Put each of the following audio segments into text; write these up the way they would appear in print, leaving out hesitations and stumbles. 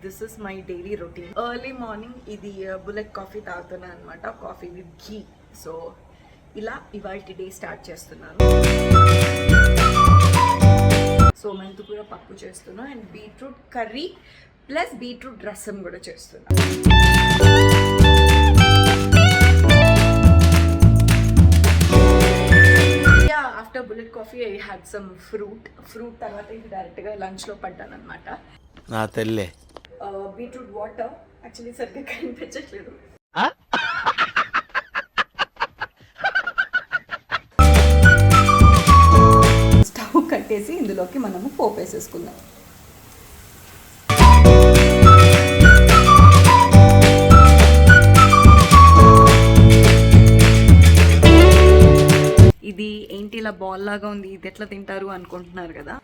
this is my daily routine. Early morning ఇది bullet coffee తాగుతున్నాను అనమాట, కాఫీ విత్ ఘీ. సో ఇలా ఇవాల్టి డే స్టార్ట్ చేస్తున్నాను. సో మెంతుకూర పప్పు చేస్తున్నాను and beetroot curry plus beetroot rasam కూడా చేస్తున్నాను. After bullet coffee I had some fruit తర్వాత ఇది డైరెక్ట్గా లంచ్లో పడ్డాను అనమాట. నా తెల్లే బీట్రూట్ వాటర్ యాక్చువల్లీ సరిగ్గా కనిపించట్లేదు. స్టవ్ కట్టేసి ఇందులోకి మనము పోపు వేసేసుకుందాం. ఇది ఏంటి ఇలా బాల్ లాగా ఉంది, ఇది ఎట్లా తింటారు అనుకుంటున్నారు కదా.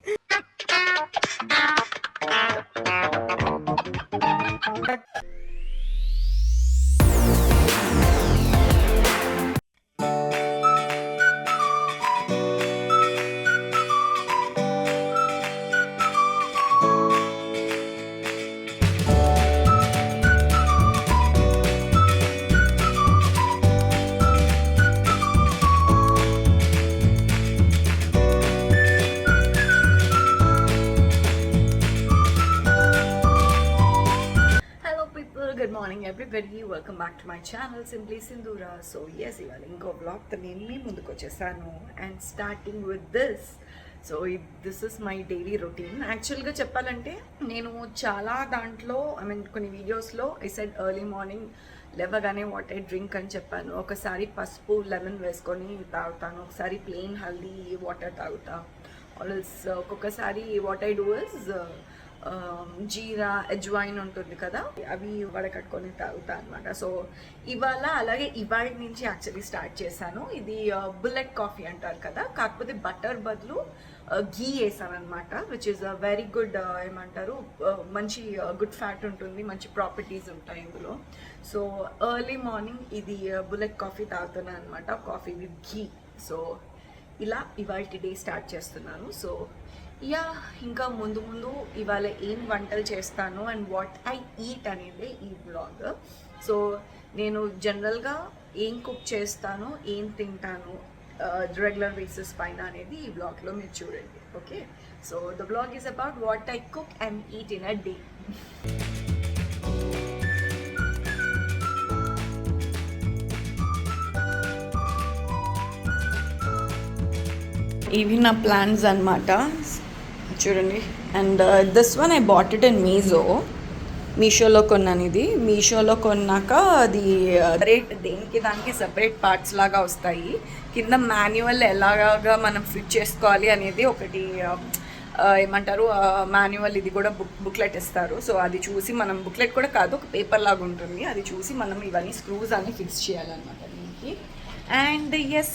Good morning everybody, welcome back to my channel Simply Sindhura. So yes, ఇవాళ ఇంకో బ్లాగ్ తో నేను మీ ముందుకు వచ్చేసాను and starting with this. So this is my daily routine. యాక్చువల్గా చెప్పాలంటే నేను చాలా దాంట్లో కొన్ని వీడియోస్లో ఐ సెడ్ ఎర్లీ మార్నింగ్ లేవగానే వాట్ ఐ డ్రింక్ అని చెప్పాను. ఒకసారి పసుపు లెమన్ వేసుకొని తాగుతాను, ఒకసారి ప్లెయిన్ హల్దీ వాటర్ తాగుతా, ఆల్స్ ఒక్కొక్కసారి వాట్ ఐ డూ ఇస్ జీరా అజ్వైన్ ఉంటుంది కదా, అవి వడకట్టుకొని తాగుతా అనమాట. సో ఇవాళ అలాగే ఇవాళ నుంచి యాక్చువల్లీ స్టార్ట్ చేశాను. ఇది బుల్లెట్ కాఫీ అంటారు కదా, కాకపోతే బటర్ బదులు ఘీ వేసాను అనమాట, విచ్ ఈస్ వెరీ గుడ్. ఏమంటారు, మంచి గుడ్ ఫ్యాట్ ఉంటుంది, మంచి ప్రాపర్టీస్ ఉంటాయి ఇందులో. సో ఎర్లీ మార్నింగ్ ఇది బుల్లెట్ కాఫీ తాగుతున్నాను అనమాట, కాఫీ విత్ ఘీ. సో ఇలా ఇవాల్టి డే స్టార్ట్ చేస్తున్నాను. సో యా, ఇంకా ముందు ఇవాళ ఏం వంటలు చేస్తాను అండ్ వాట్ ఐ ఈట్ అనేది ఈ బ్లాగ్. సో నేను జనరల్గా ఏం కుక్ చేస్తాను, ఏం తింటాను రెగ్యులర్ బేసిస్ పైన అనేది ఈ బ్లాగ్లో మీరు చూడండి. Okay, so the blog is about what I cook and eat in a day. ఇవి నా ప్లాన్స్ అన్నమాట, చూడండి. And this one I bought it in మీషోలో కొన్నాను. ఇది మీషోలో కొన్నాక అది రేట్ దేనికి దానికి సపరేట్ పార్ట్స్ లాగా వస్తాయి. కింద మాన్యువల్ ఎలాగా మనం ఫిట్ చేసుకోవాలి అనేది ఒకటి ఏమంటారు మాన్యువల్, ఇది కూడా బుక్లెట్ ఇస్తారు. సో అది చూసి మనం, బుక్లెట్ కూడా కాదు, ఒక పేపర్ లాగా ఉంటుంది, అది చూసి మనం ఇవన్నీ స్క్రూస్ అన్ని ఫిక్స్ చేయాలన్నమాట దీనికి. అండ్ ఎస్,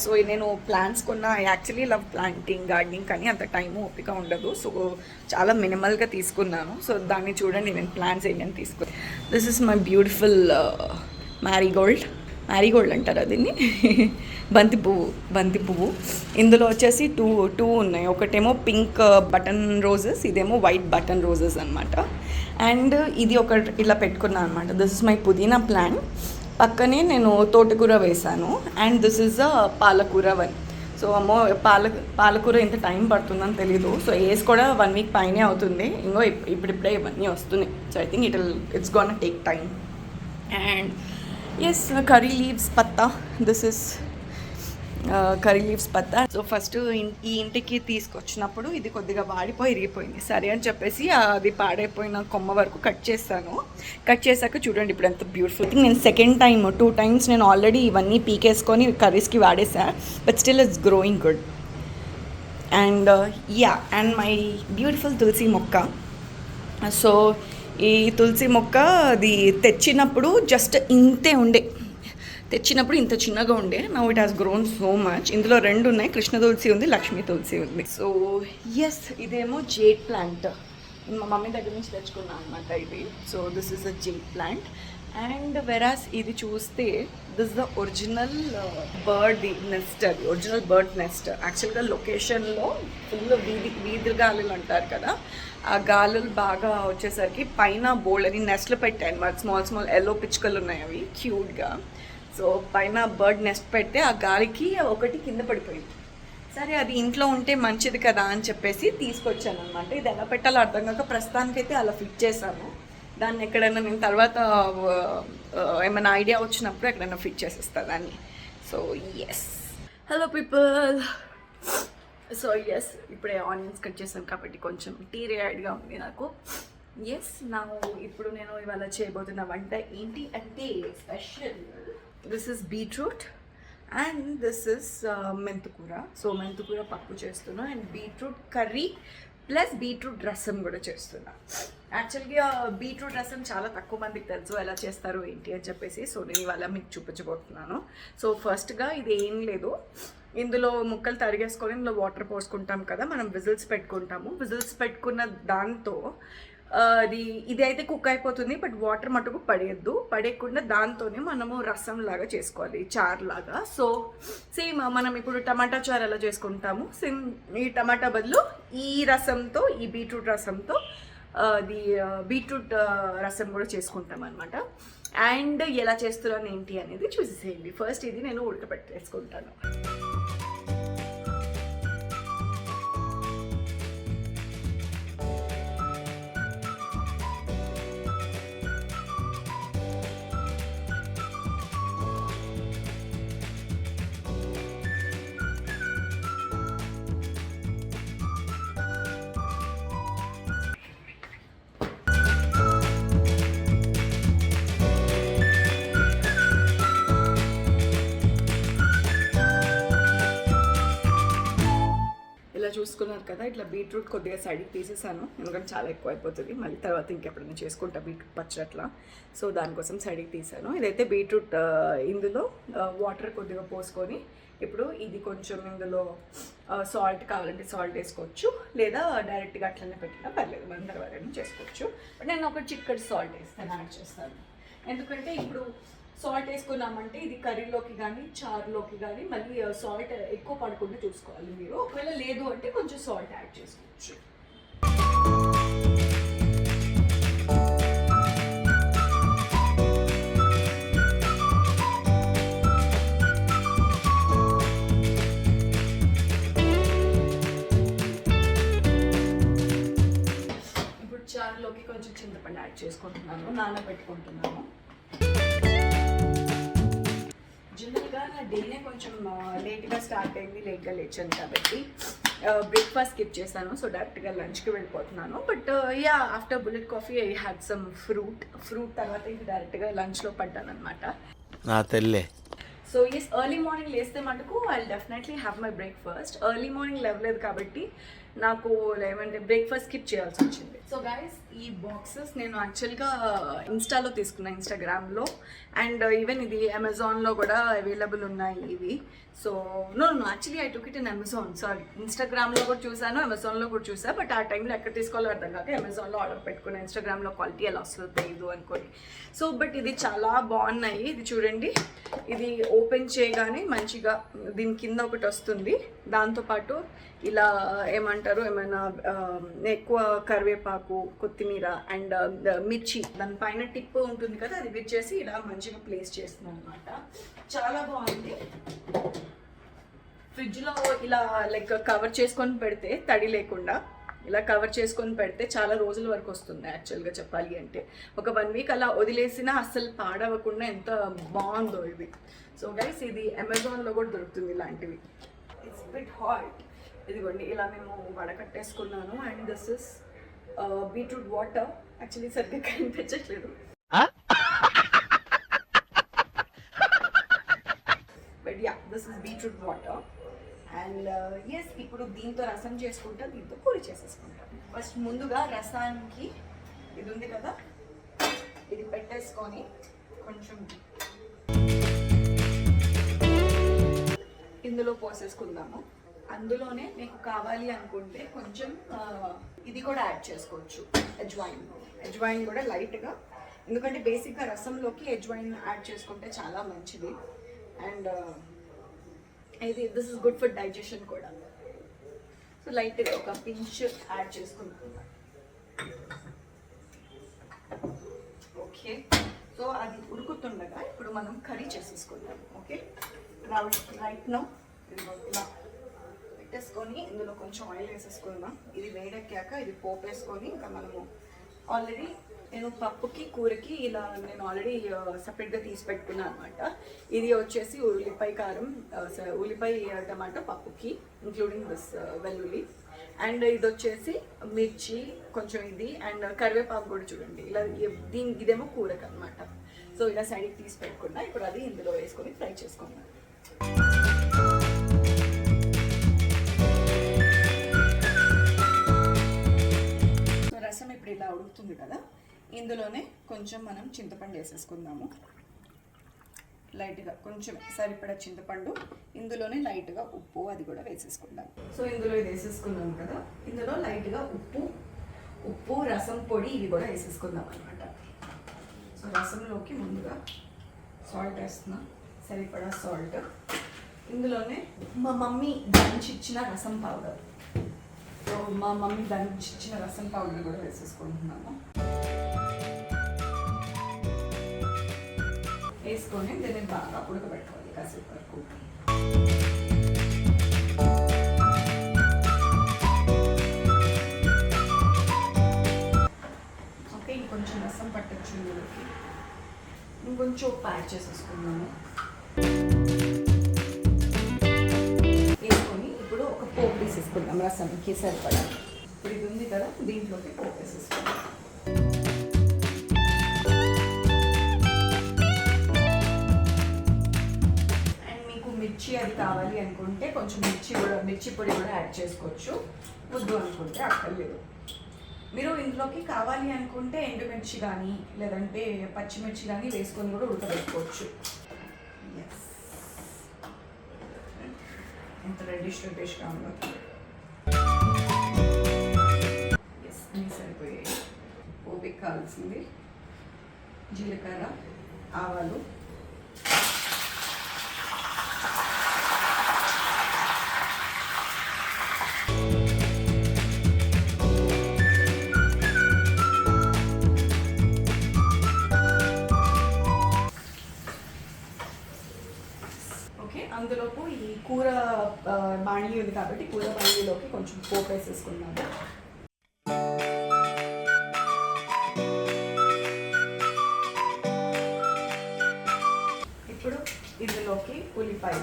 సో నేను ప్లాంట్స్ కొన్నా. I actually love planting, gardening, కానీ అంత టైము ఓపిక ఉండదు. సో చాలా మినిమల్గా తీసుకున్నాను. సో దాన్ని చూడండి, నేను ప్లాంట్స్ ఏమేమి తీసుకున్నాను. This is my beautiful Marie Gold అంటారు దీన్ని, బంతి పువ్వు. ఇందులో వచ్చేసి టూ ఉన్నాయి. ఒకటేమో పింక్ బటన్ రోజెస్, ఇదేమో వైట్ బటన్ రోజెస్ అనమాట. అండ్ ఇది ఒకటి ఇలా పెట్టుకున్నాను అనమాట. దిస్ ఇస్ మై పుదీనా ప్లాంట్. పక్కనే నేను తోటకూర వేశాను. అండ్ దిస్ ఇస్ అ పాలకూర వన్. సో అమ్మో, పాలకూర ఇంత టైం పడుతుందని తెలీదు. సో వేసి కూడా 1 వీక్ పైనే అవుతుంది. ఇంకో ఇప్పుడిప్పుడే ఇవన్నీ వస్తున్నాయి. So I think it's gonna take time. And yes, curry leaves patta. This is curry leaves patta. So first ఈ ఇంటికి తీసుకొచ్చినప్పుడు ఇది కొద్దిగా వాడిపోయి ఇరిగిపోయింది. సరే అని చెప్పేసి అది పాడైపోయిన కొమ్మ వరకు కట్ చేశాక చూడండి ఇప్పుడు ఎంత బ్యూటిఫుల్. నేను సెకండ్ టైం 2 times నేను ఆల్రెడీ ఇవన్నీ పీకేసుకొని కర్రీస్కి వాడేసా, but still it's growing good. And and my beautiful తులసి మొక్క. సో ఈ తులసి మొక్క అది తెచ్చినప్పుడు జస్ట్ ఇంతే ఉండే, తెచ్చినప్పుడు ఇంత చిన్నగా ఉండే. Now it has grown so much. ఇందులో 2 ఉన్నాయి, కృష్ణ తులసి ఉంది, లక్ష్మీ తులసి ఉంది. సో ఎస్, ఇదేమో జేడ్ ప్లాంట్, మా మమ్మీ దగ్గర నుంచి తెచ్చుకున్నాను అనమాట ఇది. So this is a jade plant. And whereas ఇది చూస్తే this the original bird nest, అది ఒరిజినల్ బర్డ్ నెస్ట్. యాక్చువల్గా లొకేషన్లో ఫుల్ వీధి గాలులు అంటారు కదా, ఆ గాలులు బాగా వచ్చేసరికి పైన బోల్డ్ నెస్ట్లు పెట్టాను మరి, స్మాల్ ఎల్లో పిచ్చుకలు ఉన్నాయి అవి క్యూట్గా. సో పైన బర్డ్ నెస్ట్ పెడితే ఆ గాలికి ఒకటి కింద పడిపోయింది. సరే అది ఇంట్లో ఉంటే మంచిది కదా అని చెప్పేసి తీసుకొచ్చాను అనమాట. ఇది ఎలా పెట్టాలో అర్థం కాక ప్రస్తుతానికైతే అలా ఫిట్ చేశాను. దాన్ని ఎక్కడైనా నేను తర్వాత ఏమైనా ఐడియా వచ్చినప్పుడు ఎక్కడైనా ఫిట్ చేసేస్తాను దాన్ని. So yes, hello people. So yes, ఇప్పుడే ఆనియన్స్ కట్ చేశాను కాబట్టి కొంచెం టీరియడ్గా ఉంది నాకు. ఎస్, ఇప్పుడు నేను ఇవాళ చేయబోతున్న వంట ఏంటి అంటే special. This is beetroot and this is మెంతుకూర. సో మెంతుకూర పప్పు చేస్తున్నా and beetroot curry plus beetroot rasam కూడా చేస్తున్నా. యాక్చువల్గా బీట్రూట్ రసం చాలా తక్కువ మందికి తెలుసు ఎలా చేస్తారు ఏంటి అని చెప్పేసి. సో నేను ఇవాళ మీకు చూపించబోతున్నాను. సో ఫస్ట్గా ఇది ఏం లేదు, ఇందులో ముక్కలు తరిగేసుకొని ఇందులో వాటర్ పోసుకుంటాం కదా, మనం విజిల్స్ పెట్టుకుంటాము. విజిల్స్ పెట్టుకున్న దాంతో ఇది అయితే కుక్ అయిపోతుంది, బట్ వాటర్ మటుకు పడేయకుండా దాంతోనే మనము రసం లాగా చేసుకోవాలి, చారు లాగా. సో సేమ్ మనం ఇప్పుడు టమాటా చారు ఎలా చేసుకుంటాము, సేమ్ ఈ టమాటా బదులు ఈ రసంతో, ఈ బీట్రూట్ రసంతో బీట్రూట్ రసం కూడా చేసుకుంటాం అనమాట. అండ్ ఎలా చేస్తున్నాను ఏంటి అనేది చూసేసేయండి. ఫస్ట్ ఇది నేను ఉడకబెట్టేసుకుంటాను. చూసుకున్నారు కదా, ఇట్లా బీట్రూట్ కొద్దిగా సైడ్కి తీసేసాను, ఎందుకంటే చాలా ఎక్కువ అయిపోతుంది, మళ్ళీ తర్వాత ఇంకెప్పుడైనా చేసుకుంటా బీట్రూట్ పచ్చడి అట్లా. సో దానికోసం సైడ్కి తీసాను. ఇదైతే బీట్రూట్, ఇందులో వాటర్ కొద్దిగా పోసుకొని ఇప్పుడు ఇది కొంచెం ఇందులో సాల్ట్ కావాలంటే సాల్ట్ వేసుకోవచ్చు, లేదా డైరెక్ట్గా అట్లనే పెట్టినా పర్లేదు, మనం తర్వాత చేసుకోవచ్చు. బట్ నేను ఒక చిక్కటి సాల్ట్ వేస్తాను, యాడ్ చేస్తాను. ఎందుకంటే ఇప్పుడు సాల్ట్ వేసుకున్నామంటే ఇది కర్రీలోకి కానీ చారులోకి కానీ మళ్ళీ సాల్ట్ ఎక్కువ పడకుండా చూసుకోవాలి మీరు. ఒకవేళ లేదు అంటే కొంచెం సాల్ట్ యాడ్ చేసుకోవచ్చు. ఇప్పుడు చారులోకి కొంచెం చింతపండు యాడ్ చేసుకుంటున్నాను, నానబెట్టుకుంటున్నాను. జనరల్గా నా డేనే కొంచెం లేట్గా స్టార్ట్ అయింది, లేట్గా లేచాను కాబట్టి బ్రేక్ఫాస్ట్ స్కిప్ చేశాను. సో డైరెక్ట్గా లంచ్కి వెళ్ళిపోతున్నాను. But yeah, after bullet coffee I had some fruit తర్వాత ఇంక డైరెక్ట్గా లంచ్లో పడ్డాను అనమాట. సో ఎస్, ఎర్లీ మార్నింగ్ లేస్తే మటుకు I definitely have my breakfast. Early morning లేవలేదు కాబట్టి నాకు ఏమంటే బ్రేక్ఫాస్ట్ స్కిప్ చేయాల్సి వచ్చింది. సో గైస్, ఈ బాక్సెస్ నేను యాక్చువల్గా ఇన్స్టాలో తీసుకున్నాను, ఇన్స్టాగ్రామ్లో. అండ్ ఈవెన్ ఇది అమెజాన్లో కూడా అవైలబుల్ ఉన్నాయి ఇవి. So no actually I took it in Amazon. Sorry, ఇన్స్టాగ్రామ్లో కూడా చూసాను, అమెజాన్లో కూడా చూసాను. బట్ ఆ టైంలో ఎక్కడ తీసుకోవాలో అర్థం కాక అమెజాన్లో ఆర్డర్ పెట్టుకున్నాను. ఇన్స్టాగ్రామ్లో క్వాలిటీ ఎలా వస్తుందో తెలియదు అనుకోండి. సో బట్ ఇది చాలా బాగున్నాయి. ఇది చూడండి, ఇది ఓపెన్ చేయగానే మంచిగా దీని కింద ఒకటి వస్తుంది, దాంతోపాటు ఇలా ఏమంటారు, ఏమైనా ఎక్కువ కరివేపాకు, కొత్తిమీర అండ్ మిర్చి దానిపైన టిప్ ఉంటుంది కదా, అది విచ్చేసి ఇలా మంచిగా ప్లేస్ చేస్తున్నాను అనమాట. చాలా బాగుంది. ఫ్రిడ్జ్లో ఇలా లైక్ కవర్ చేసుకొని పెడితే, తడి లేకుండా ఇలా కవర్ చేసుకొని పెడితే చాలా రోజుల వరకు వస్తుంది. యాక్చువల్గా చెప్పాలి అంటే ఒక 1 వీక్ అలా వదిలేసినా అస్సలు పాడవకుండా ఎంత బాగుందో ఇది. సో గైస్, ఇది అమెజాన్లో కూడా దొరుకుతుంది ఇలాంటివి. It's bit hot. ఇదిగోండి, ఇలా మేము వడకట్టేసుకున్నాను. And this is beetroot water. Actually సరిగ్గా కనిపించట్లేదు, but yeah, this is beetroot water. And yes, ఇప్పుడు దీంతో రసం చేసుకుంటా, దీంతో కూర చేసేసుకుంటాం. ఫస్ట్ ముందుగా రసానికి ఇది ఉంది కదా, ఇది పెట్టేసుకొని కొంచెం ఇందులో పోసేసుకుందాము. అందులోనే మీకు కావాలి అనుకుంటే కొంచెం ఇది కూడా యాడ్ చేసుకోవచ్చు, అజ్వాయిన్ కూడా లైట్గా ఎందుకంటే బేసిక్గా రసంలోకి అజ్వైన్ యాడ్ చేసుకుంటే చాలా మంచిది. And this is good for digestion కూడా. సో లైట్గా ఒక పించ్ యాడ్ చేసుకుంటున్నాను. ఓకే, సో అది ఉడుకుతుండగా ఇప్పుడు మనం కర్రీ చేసేసుకుందాం. ఓకే, రైట్ నో ఇలా పెట్టేసుకొని ఇందులో కొంచెం ఆయిల్ వేసేసుకుందాం. ఇది వేడెక్కాక ఇది పోపు వేసుకొని ఇంకా మనము ఆల్రెడీ నేను పప్పుకి కూరకి ఇలా నేను ఆల్రెడీ సపరేట్గా తీసి పెట్టుకున్నాను అనమాట. ఇది వచ్చేసి ఉల్లిపాయ కారం, ఉల్లిపాయ టమాటో పప్పుకి ఇంక్లూడింగ్ దిస్ వెల్లుల్లి. అండ్ ఇది వచ్చేసి మిర్చి కొంచెం ఇది, అండ్ కరివేపాకు కూడా చూడండి ఇలా. ఇదేమో కూరకు అనమాట. సో ఇలా సైడ్కి తీసి పెట్టుకున్నా. ఇప్పుడు అది ఇందులో వేసుకొని ఫ్రై చేసుకున్నాను. సో రసం ఇప్పుడు ఇలా ఉడుకుతుంది కదా, ఇందులోనే కొంచెం మనం చింతపండు వేసేసుకుందాము. లైట్గా కొంచెం సరిపడా చింతపండు, ఇందులోనే లైట్గా ఉప్పు అది కూడా వేసేసుకుందాం. సో ఇందులో ఇది వేసేసుకున్నాం కదా, ఇందులో లైట్గా ఉప్పు రసం పొడి ఇవి కూడా వేసేసుకుందాం అనమాట. సో రసంలోకి ముందుగా సాల్ట్ వేస్తున్నాం, సరిపడా సాల్ట్. ఇందులోనే మా మమ్మీ దంచిచ్చిన రసం పౌడర్, సో మా మమ్మీ దంచిచ్చిన రసం పౌడర్ కూడా వేసేసుకుంటున్నాము. వేసుకొని దీన్ని బాగా ఉడకబెట్టుకోవాలి కాసేపు వరకు. ఓకే, ఇంకొంచెం రసం పట్టచ్చు ఇందులోకి. ఇంకొంచెం ఉప్పు యాడ్ చేసేసుకున్నాము. వేసుకొని ఇప్పుడు ఒక పోపు వేసేసుకుందాం రసంకి సరిపడా. ఇప్పుడు ఇది ఉంది కదా, దీంట్లోకి పోపు వేసేసుకుందాం. మిర్చి అది కావాలి అనుకుంటే కొంచెం మిర్చి పొడి కూడా యాడ్ చేసుకోవచ్చు. వద్దు అనుకుంటే అక్కర్లేదు. మీరు ఇందులోకి కావాలి అనుకుంటే ఎండుమిర్చి కానీ లేదంటే పచ్చిమిర్చి కానీ వేసుకొని కూడా ఉడకబెట్టుకోవచ్చు. ఎంత రెడ్డిష్గా ఉందో. అన్నీ సరిపోయాయి. ఓపిక కావాల్సింది జీలకర్ర, ఆవాలు, అందులోపు ఈ కూర బాణలి ఉంది కాబట్టి కూర బాణలిలోకి కొంచెం పోపు వేసేసుకున్నాము. ఇప్పుడు ఇందులోకి ఉల్లిపాయ,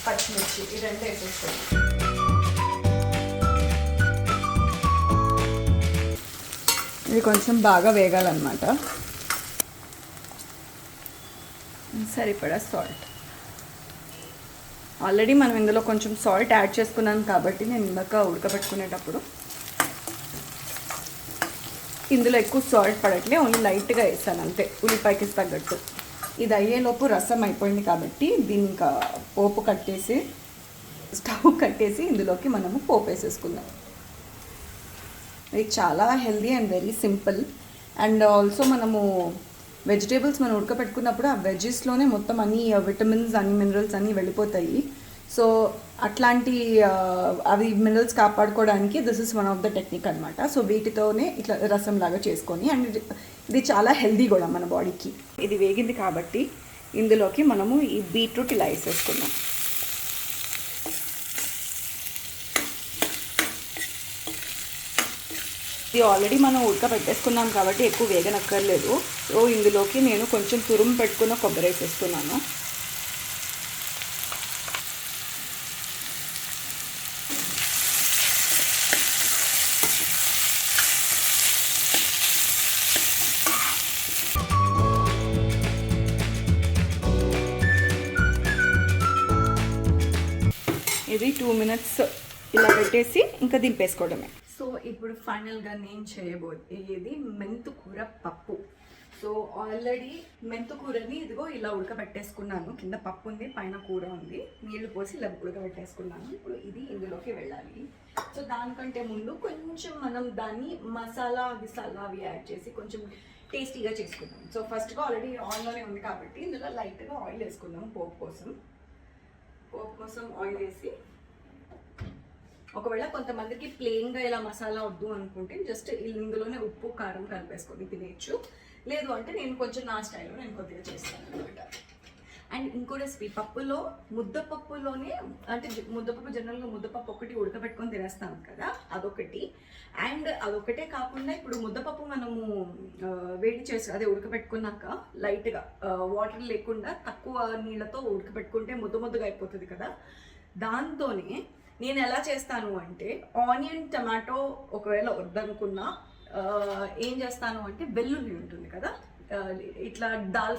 పచ్చిమిర్చి ఈ రెండు వేసేసుకోండి. ఇది కొంచెం బాగా వేగాలన్నమాట. సరిపడా సాల్ట్. ఆల్రెడీ మనం ఇందులో కొంచెం సాల్ట్ యాడ్ చేసుకున్నాను కాబట్టి నేను ఇందాక ఉడకబెట్టుకునేటప్పుడు ఇందులో ఎక్కువ సాల్ట్ పడట్లే, ఓన్లీ లైట్గా వేసాను అంతే ఉల్లిపాయకి తగ్గట్టు. ఇది అయ్యేలోపు రసం అయిపోయింది కాబట్టి దీన్ని ఇంకా పోపు కట్టేసి స్టవ్ కట్టేసి ఇందులోకి మనము పోపు వేసేసుకుందాం. ఇది చాలా healthy and very simple. And also మనము వెజిటేబుల్స్ మనం ఉడకపెట్టుకున్నప్పుడు ఆ వెజెస్లోనే మొత్తం అన్ని విటమిన్స్ అన్ని మినరల్స్ అన్నీ వెళ్ళిపోతాయి. సో అట్లాంటి అవి మినరల్స్ కాపాడుకోవడానికి this is one of the technique అనమాట. సో వీటితోనే ఇట్లా రసం లాగా చేసుకొని, అండ్ ఇది చాలా హెల్దీ కూడా మన బాడీకి. ఇది వేగింది కాబట్టి ఇందులోకి మనము ఈ బీట్రూట్ ఇలా వేసేసుకుందాం. ఇది ఆల్రెడీ మనం ఉడకబెట్టేసుకున్నాం కాబట్టి ఎక్కువ వేగనక్కర్లేదు. సో ఇందులోకి నేను కొంచెం తురుము పెట్టుకున్న కొబ్బరి వేసేస్తున్నాను. ఇది 2 minutes ఇలా పెట్టేసి ఇంకా దింపేసుకోవడమే. సో ఇప్పుడు ఫైనల్గా నేను చేయబోయేది మెంతుకూర పప్పు. సో ఆల్రెడీ మెంతుకూరని ఇదిగో ఇలా ఉడకబెట్టేసుకున్నాను. కింద పప్పు ఉంది, పైన కూర ఉంది. నీళ్లు పోసి ఇలా ఉడకబెట్టేసుకున్నాను. ఇప్పుడు ఇది ఇందులోకి వెళ్ళాలి. సో దానికంటే ముందు కొంచెం మనం దాన్ని మసాలా అవి యాడ్ చేసి కొంచెం టేస్టీగా చేసుకుందాం. సో ఫస్ట్గా ఆల్రెడీ ఆయిల్లోనే ఉంది కాబట్టి ఇందులో లైట్గా ఆయిల్ వేసుకుందాం. పోపు కోసం ఆయిల్ వేసి, ఒకవేళ కొంతమందికి ప్లెయిన్గా ఇలా మసాలా వద్దు అనుకుంటే జస్ట్ ఇందులోనే ఉప్పు కారం కలిపేసుకొని తినేయచ్చు. లేదు అంటే నేను కొంచెం నా స్టైల్లో నేను కొద్దిగా చేస్తాను అనమాట. అండ్ ఇంకో రెసిపీ, ముద్దపప్పులోనే అంటే ముద్దపప్పు జనరల్గా ముద్దపప్పు ఒకటి ఉడకబెట్టుకొని తినేస్తాం కదా, అదొకటి. అండ్ అదొకటే కాకుండా ఇప్పుడు ముద్దపప్పు మనము వేడి చేసి అదే ఉడకబెట్టుకున్నాక లైట్గా వాటర్ లేకుండా తక్కువ నీళ్ళతో ఉడకబెట్టుకుంటే ముద్దగా అయిపోతుంది కదా. దాంతోనే నేను ఎలా చేస్తాను అంటే ఆనియన్ టమాటో ఒకవేళ వద్దనుకున్నా ఏం చేస్తాను అంటే వెల్లుల్లి ఉంటుంది కదా, ఇట్లా దాల్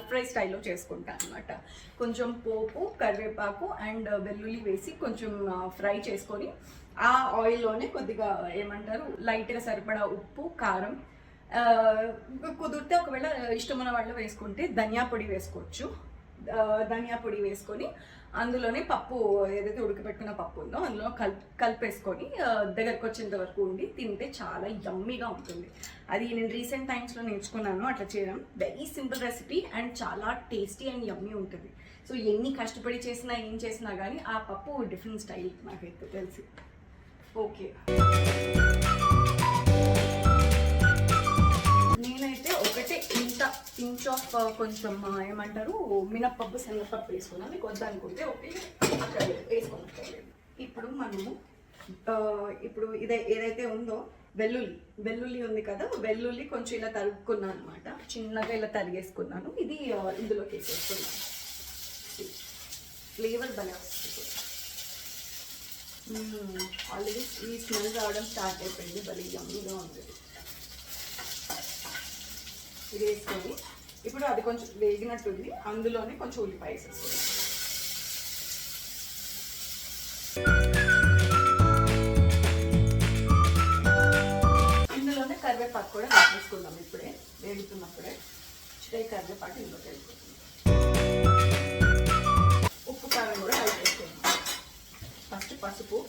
ఫ్రై స్టైల్లో చేసుకుంటాను అనమాట. కొంచెం పోపు, కరివేపాకు అండ్ వెల్లుల్లి వేసి కొంచెం ఫ్రై చేసుకొని ఆ ఆయిల్లోనే కొద్దిగా ఏమంటారు లైట్గా సరిపడా ఉప్పు కారం, కుదిరితే ఒకవేళ ఇష్టమైన వాళ్ళు వేసుకుంటే ధనియా పొడి వేసుకోవచ్చు. ధనియా పొడి వేసుకొని అందులోనే పప్పు ఏదైతే ఉడకబెట్టుకున్న పప్పు ఉందో అందులో కలిపేసుకొని దగ్గరకు వచ్చేంత వరకు ఉండి తింటే చాలా యమ్మీగా ఉంటుంది. అది నేను రీసెంట్ టైమ్స్లో నేర్చుకున్నాను అట్లా చేయడం. వెరీ సింపుల్ రెసిపీ అండ్ చాలా టేస్టీ అండ్ యమ్మీ ఉంటుంది. సో ఎన్ని కష్టపడి చేసినా ఏం చేసినా కానీ ఆ పప్పు డిఫరెంట్ స్టైల్ నాకైతే తెలిసి. ఓకే, నేనైతే ఒకటే ఇంచ్ ఆఫ్ కొంచెం ఏమంటారు మినప్పప్పు శనగపప్పు వేసుకున్నాను. మీకు వద్దనుకుంటే ఓకే అక్కడ వేసుకున్నట్లేదు. ఇప్పుడు మనము ఇప్పుడు ఏదైతే ఉందో వెల్లుల్లి ఉంది కదా, వెల్లుల్లి కొంచెం ఇలా తరుగుకున్నాను అనమాట. చిన్నగా ఇలా తరిగేసుకున్నాను. ఇది ఇందులోకి వేసేసుకున్నాను. ఫ్లేవర్ భలే వస్తుంది. ఆల్రెడీ ఈ స్మెల్ రావడం స్టార్ట్ అయిపోయింది. భలే యమ్మీగా ఉంది. ఇది వేసుకొని ఇప్పుడు అది కొంచెం వేగినట్టుంది. అందులోనే కొంచెం ఉల్లిపాయ వేసేసుకోండి. ఇందులోనే కరివేపాకు కూడా వేసేసుకుందాం. ఇప్పుడే వేగుతున్నప్పుడే చికెన్ కరివేపాకు ఇందులోకి వెళ్ళిపోతుంది. ఉప్పు కారం కూడా వేసేసుకుందాం. ఫస్ట్ పసుపు.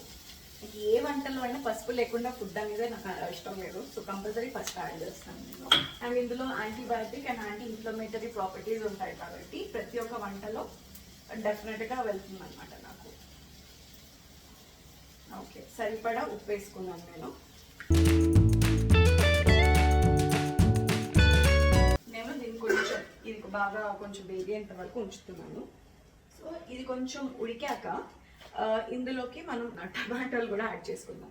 ఏ వంటల్లో అయినా పసుపు లేకుండా ఫుడ్ అనేది నాకు ఇష్టం లేదు. సో కంపల్సరీ పసుపు యాడ్ చేస్తాను నేను. అండ్ ఇందులో antibiotic and anti inflammatory properties ఉంటాయి కాబట్టి ప్రతి ఒక్క వంటలో డెఫినెట్గా వెళ్తుంది అనమాట నాకు. ఓకే, సరిపడా ఉప్పు వేసుకున్నాను నేను. దీన్ని కొంచెం ఇది బాగా కొంచెం వేగేంత వరకు ఉంచుతున్నాను. సో ఇది కొంచెం ఉడికాక ఇందులోకి మనం టమాటాలు కూడా యాడ్ చేసుకుందాం.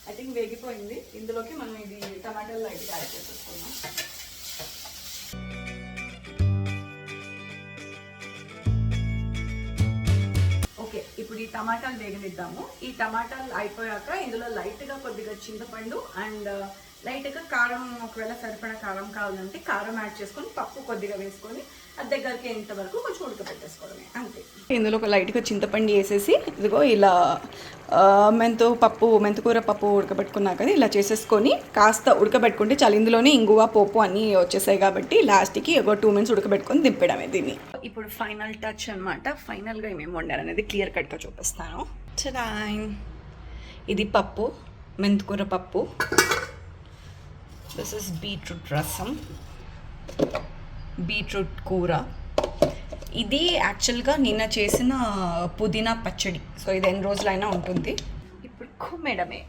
ఐ థింక్ వేగిపోయింది. ఇందులోకి మనం ఇది టమాటాలు లైట్గా యాడ్ చేసేసుకుందాం. ఓకే, ఇప్పుడు ఈ టమాటాలు వేగనిద్దాము. ఈ టమాటాలు అయిపోయాక ఇందులో లైట్గా కొద్దిగా చింతపండు అండ్ లైట్గా కారం, ఒకవేళ సరిపడా కారం కావాలంటే కారం యాడ్ చేసుకొని పప్పు కొద్దిగా వేసుకొని అది దగ్గరికి ఎంతవరకు కొంచెం ఉడకబెట్టేసుకోవడమే అంతే. ఇందులో ఒక లైట్గా చింతపండు వేసేసి ఇదిగో ఇలా మెంతుకూర పప్పు ఉడకబెట్టుకున్నాక ఇలా చేసేసుకొని కాస్త ఉడకబెట్టుకుంటే చాలా. ఇందులోనే ఇంగువ పోపు అన్నీ వచ్చేసాయి కాబట్టి లాస్ట్కి ఒక 2 minutes ఉడకబెట్టుకొని దింపడమే దీన్ని. ఇప్పుడు ఫైనల్ టచ్ అనమాట. ఫైనల్గా ఏమేమి వండారు అనేది క్లియర్ కట్గా చూపిస్తాను. ఇది పప్పు, మెంతుకూర పప్పు. దిస్ ఇస్ బీట్రూట్ రసం, బీట్రూట్ కూర. ఇది యాక్చువల్గా నిన్న చేసిన పుదీనా పచ్చడి. సో ఇది ఎన్ని రోజులైనా ఉంటుంది. ఇప్పుడు కుమ్మేయడమే.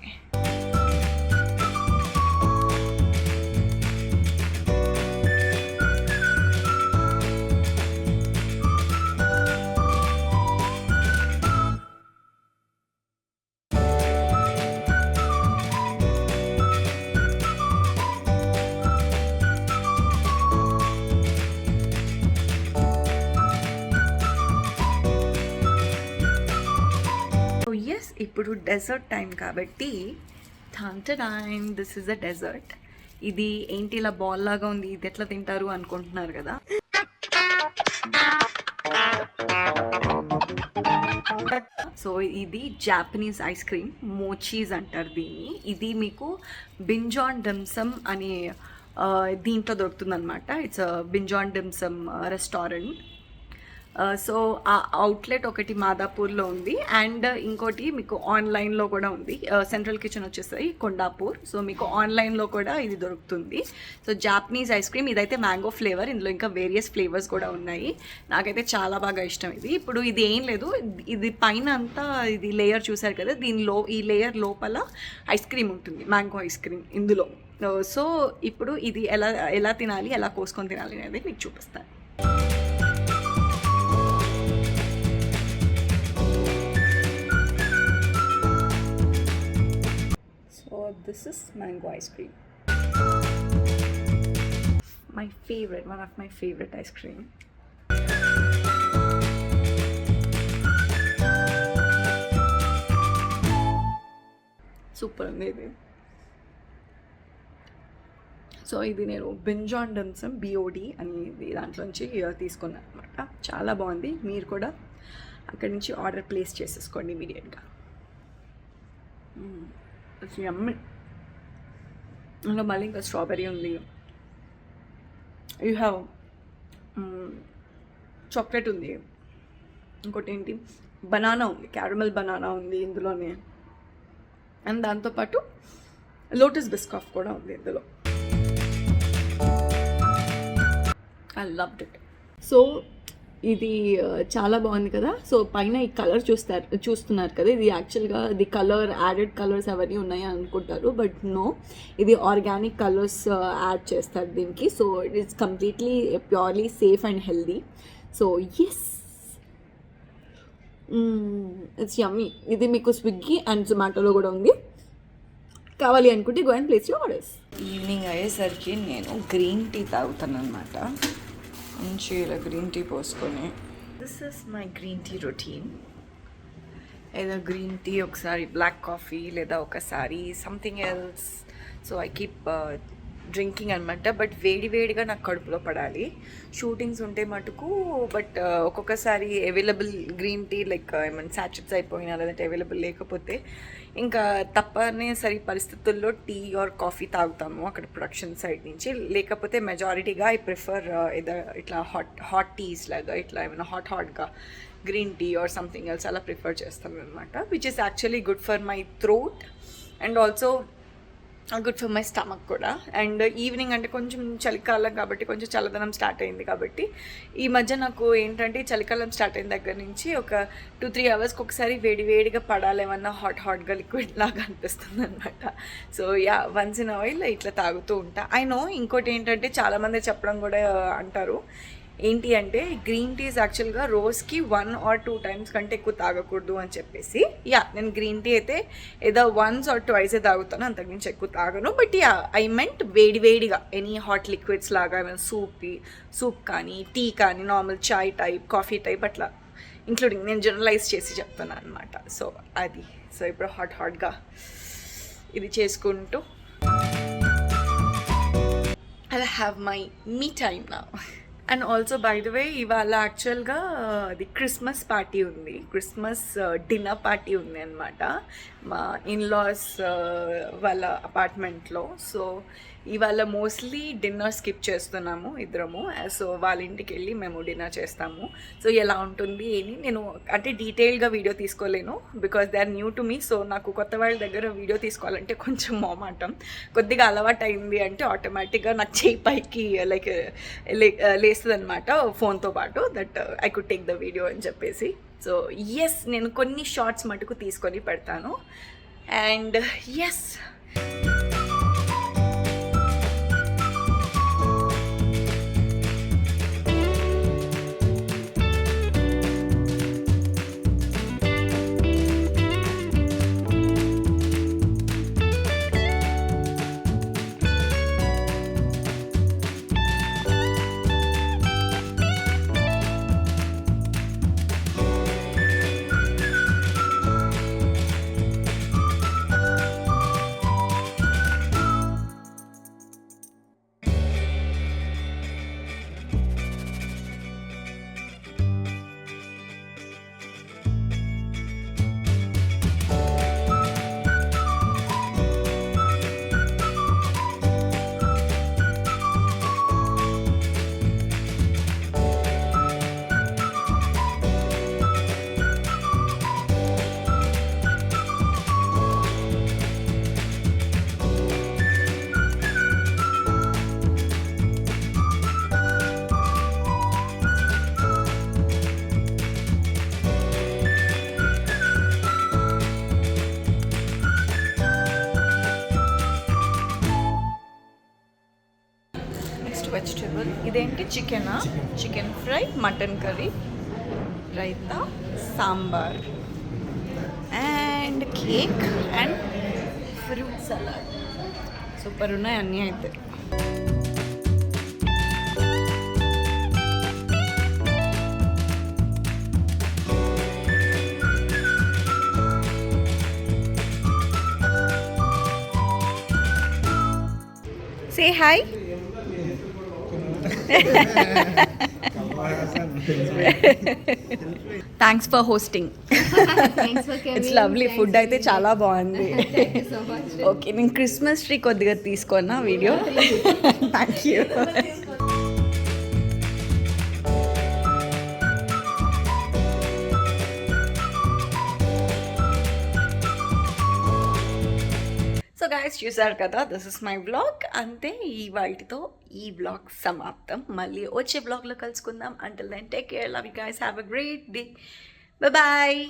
ఇప్పుడు డెజర్ట్ టైం కాబట్టి దిస్ ఇస్ ద డెజర్ట్. ఇది ఏంటి ఇలా బాల్ లాగా ఉంది, ఇది ఎట్లా తింటారు అనుకుంటున్నారు కదా. సో ఇది జాపనీస్ ఐస్ క్రీమ్, మోచీస్ అంటారు దీన్ని. ఇది మీకు బింజాన్ డిమ్సమ్ అని దీంట్లో దొరుకుతుంది అనమాట. ఇట్స్ బింజాన్ డిమ్సమ్ రెస్టారెంట్. సో ఆ అవుట్లెట్ ఒకటి మాదాపూర్లో ఉంది, అండ్ ఇంకోటి మీకు ఆన్లైన్లో కూడా ఉంది. సెంట్రల్ కిచెన్ వచ్చేసరి కొండాపూర్. సో మీకు ఆన్లైన్లో కూడా ఇది దొరుకుతుంది. సో జాపనీస్ ఐస్ క్రీమ్, ఇదైతే మ్యాంగో ఫ్లేవర్. ఇందులో ఇంకా వేరియస్ ఫ్లేవర్స్ కూడా ఉన్నాయి. నాకైతే చాలా బాగా ఇష్టం ఇది. ఇప్పుడు ఇది ఏం లేదు, ఇది పైన అంతా ఇది లేయర్ చూసారు కదా, దీనిలో ఈ లేయర్ లోపల ఐస్ క్రీమ్ ఉంటుంది, మ్యాంగో ఐస్ క్రీమ్ ఇందులో. సో ఇప్పుడు ఇది ఎలా తినాలి, ఎలా కోసుకొని తినాలి అనేది మీకు చూపిస్తాను. This is mango ice cream. My favorite, one of my favorite ice cream. Super ఉంది. సో ఇది నేను బింజాన్ డిమ్సమ్ BOD అని దాంట్లోంచి తీసుకున్నాను అనమాట. చాలా బాగుంది. మీరు కూడా అక్కడి నుంచి ఆర్డర్ ప్లేస్ చేసేసుకోండి ఇమీడియట్గా. యమ్మీ. అందులో మళ్ళీ ఇంకా స్ట్రాబెర్రీ ఉంది, యూ హ్యావ్ చాక్లెట్ ఉంది, ఇంకోటి ఏంటి బనానా ఉంది, క్యారమెల్ బనానా ఉంది ఇందులోనే, అండ్ దాంతోపాటు లోటస్ బిస్కాఫ్ కూడా ఉంది ఇందులో. I loved it. సో ఇది చాలా బాగుంది కదా. సో పైన ఈ కలర్ చూస్తున్నారు కదా, ఇది యాక్చువల్గా ఇది కలర్ యాడెడ్ కలర్స్ అవన్నీ ఉన్నాయి అనుకుంటారు, బట్ నో, ఇది ఆర్గానిక్ కలర్స్ యాడ్ చేస్తారు దీనికి. So it is completely purely safe and healthy. So yes, it's yummy. ఇది మీకు స్విగ్గీ అండ్ జొమాటోలో కూడా ఉంది. కావాలి అనుకుంటే go and place your orders. Evening అయ్యేసరికి నేను గ్రీన్ టీ తాగుతాను అనమాట. మంచి ఇలా గ్రీన్ టీ పోసుకొని, this is my green tea routine. ఏదో గ్రీన్ టీ, ఒకసారి బ్లాక్ కాఫీ, లేదా ఒకసారి something else. So I keep drinking అనమాట. బట్ వేడిగా నాకు కడుపులో పడాలి. షూటింగ్స్ ఉంటే మటుకు, బట్ ఒక్కొక్కసారి అవైలబుల్ గ్రీన్ టీ లైక్ ఏమైనా సాచెట్స్ అయిపోయినా, లేదంటే అవైలబుల్ లేకపోతే ఇంకా తప్పనిసరి పరిస్థితుల్లో టీ ఆర్ కాఫీ తాగుతాము అక్కడ ప్రొడక్షన్ సైడ్ నుంచి. లేకపోతే మెజారిటీగా ఐ ప్రిఫర్ ఇట్లా హాట్ టీస్ లాగా, ఇట్లా ఏమైనా హాట్గా green tea or something else అలా ప్రిఫర్ చేస్తాను అనమాట. Which is actually good for my throat and also good for my stomach కూడా. అండ్ ఈవినింగ్ అంటే కొంచెం చలికాలం కాబట్టి, కొంచెం చల్లదనం స్టార్ట్ అయింది కాబట్టి, ఈ మధ్య నాకు ఏంటంటే చలికాలం స్టార్ట్ అయిన దగ్గర నుంచి ఒక 2-3 అవర్స్కి ఒకసారి వేడిగా పడాలేమన్నా హాట్గా లిక్విడ్ లాగా అనిపిస్తుంది అనమాట. So yeah, once in oil ఇట్లా తాగుతూ ఉంటా. ఐ నో, ఇంకోటి ఏంటంటే చాలామంది చెప్పడం కూడా అంటారు, ఏంటి అంటే గ్రీన్ టీస్ యాక్చువల్గా రోజుకి 1 or 2 times కంటే ఎక్కువ తాగకూడదు అని చెప్పేసి. యా, నేను గ్రీన్ టీ అయితే ఏదో 1 or 2 తాగుతాను, అంతకుమించి ఎక్కువ తాగను. బట్ యా, ఐ మెంట్ వేడిగా ఎనీ హాట్ లిక్విడ్స్ లాగా, ఏమైనా సూప్ కానీ, టీ కానీ, నార్మల్ చాయ్ టైప్, కాఫీ టైప్ అట్లా ఇంక్లూడింగ్ నేను జనరలైజ్ చేసి చెప్తున్నాను అనమాట. సో అది. సో ఇప్పుడు హాట్గా ఇది చేసుకుంటూ I have my me time now. And also by the way, ఇవాళ యాక్చువల్గా అది క్రిస్మస్ పార్టీ ఉంది, క్రిస్మస్ డిన్నర్ పార్టీ ఉంది అనమాట మా ఇన్లాస్ వాళ్ళ అపార్ట్మెంట్లో. సో ఇవాళ మోస్ట్లీ డిన్నర్ స్కిప్ చేస్తున్నాము ఇద్దరము. సో వాళ్ళ ఇంటికి వెళ్ళి మేము డిన్నర్ చేస్తాము. సో ఎలా ఉంటుంది అని నేను అంటే డీటెయిల్గా వీడియో తీసుకోలేను, because they are new to me. So నాకు కొత్త వాళ్ళ దగ్గర వీడియో తీసుకోవాలంటే కొంచెం మొహమాటం. కొద్దిగా అలవాటు అయింది అంటే ఆటోమేటిక్గా నాకు చేయి పైకి లైక్ లేస్తుంది అనమాట ఫోన్తో పాటు, that I could take the video అని చెప్పేసి. సో ఎస్, నేను కొన్ని షార్ట్స్ మటుకు తీసుకొని పెడతాను. And yes, vegetable. ఇదేంటి చికెనా? Chicken fry, mutton curry, raita, sambar and cake and fruit salad. Super ఉన్నాయి అన్నీ అయితే. Say hi. Thanks for hosting. Thanks for coming. It's lovely. Food అయితే చాలా బాగుంది. Thank you so much. Okay, నేను క్రిస్మస్ ట్రీ కొద్దిగా తీసుకున్నా video. Thank you. So guys చూసారు కదా, దిస్ ఇస్ మై వ్లాగ్. అంతే, ఈ వాటితో ఈ వ్లాగ్ సమాప్తం. మళ్ళీ వచ్చే వ్లాగ్లో కలుసుకుందాం. Until then take care, love you guys, have a great day, bye.